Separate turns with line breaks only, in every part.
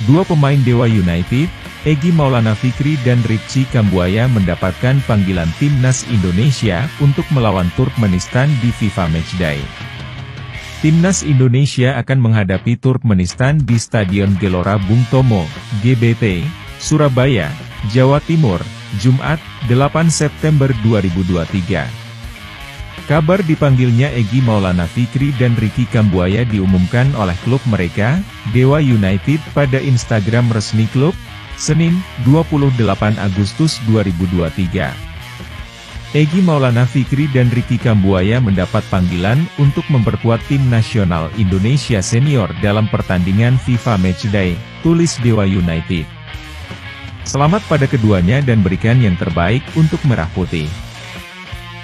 Dua pemain Dewa United, Egy Maulana Fikri dan Ricky Kambuaya mendapatkan panggilan timnas Indonesia untuk melawan Turkmenistan di FIFA Matchday. Timnas Indonesia akan menghadapi Turkmenistan di Stadion Gelora Bung Tomo, GBT, Surabaya, Jawa Timur, Jumat, 8 September 2023. Kabar dipanggilnya Egy Maulana Fikri dan Ricky Kambuaya diumumkan oleh klub mereka, Dewa United pada Instagram resmi klub, Senin, 28 Agustus 2023. Egy Maulana Fikri dan Ricky Kambuaya mendapat panggilan untuk memperkuat tim nasional Indonesia senior dalam pertandingan FIFA Matchday, tulis Dewa United. Selamat pada keduanya dan berikan yang terbaik untuk Merah Putih.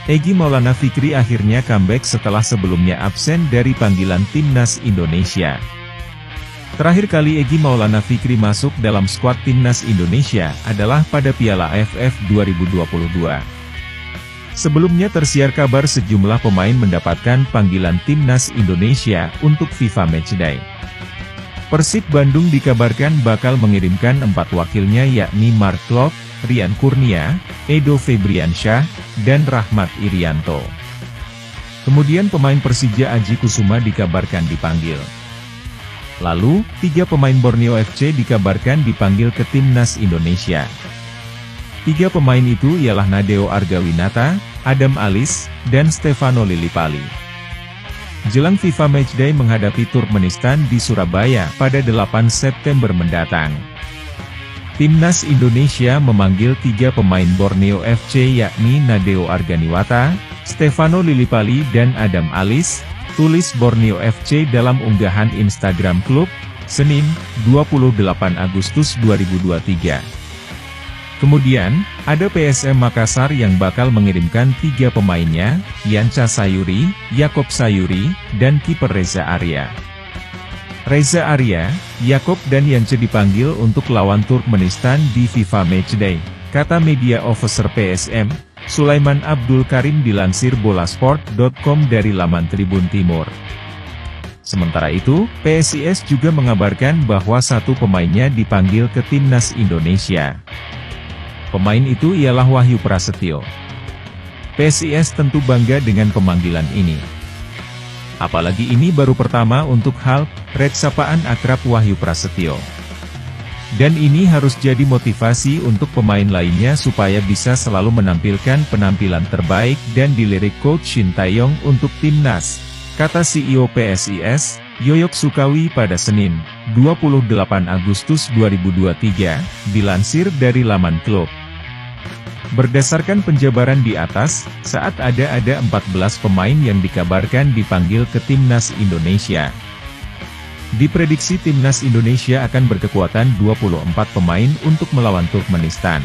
Egy Maulana Fikri akhirnya comeback setelah sebelumnya absen dari panggilan timnas Indonesia. Terakhir kali Egy Maulana Fikri masuk dalam skuad timnas Indonesia adalah pada Piala AFF 2022. Sebelumnya tersiar kabar sejumlah pemain mendapatkan panggilan timnas Indonesia untuk FIFA Matchday. Persib Bandung dikabarkan bakal mengirimkan 4 wakilnya yakni Mark Klok, Rian Kurnia, Edo Febriansyah, dan Rahmat Irianto. Kemudian pemain Persija Aji Kusuma dikabarkan dipanggil. Lalu, 3 pemain Borneo FC dikabarkan dipanggil ke timnas Indonesia. 3 pemain itu ialah Nadeo Argawinata, Adam Alis, dan Stefano Lillipali. Jelang FIFA Matchday menghadapi Turkmenistan di Surabaya pada 8 September mendatang. Timnas Indonesia memanggil 3 pemain Borneo FC yakni Nadeo Arganiwata, Stefano Lillipali dan Adam Alis, tulis Borneo FC dalam unggahan Instagram klub, Senin, 28 Agustus 2023. Kemudian, ada PSM Makassar yang bakal mengirimkan 3 pemainnya, Yanca Sayuri, Yakob Sayuri, dan kiper Reza Arya. Reza Arya, Yakob dan Yance dipanggil untuk lawan Turkmenistan di FIFA Matchday, kata media officer PSM, Sulaiman Abdul Karim dilansir bolasport.com dari laman Tribun Timur. Sementara itu, PSIS juga mengabarkan bahwa 1 pemainnya dipanggil ke timnas Indonesia. Pemain itu ialah Wahyu Prasetyo. PSIS tentu bangga dengan pemanggilan ini. Apalagi ini baru pertama untuk Hulk, Red sapaan akrab Wahyu Prasetyo. Dan ini harus jadi motivasi untuk pemain lainnya supaya bisa selalu menampilkan penampilan terbaik dan dilirik Coach Shin Taeyong untuk timnas, kata CEO PSIS, Yoyok Sukawi pada Senin, 28 Agustus 2023, dilansir dari laman klub. Berdasarkan penjabaran di atas, saat ada 14 pemain yang dikabarkan dipanggil ke timnas Indonesia. Diprediksi timnas Indonesia akan berkekuatan 24 pemain untuk melawan Turkmenistan.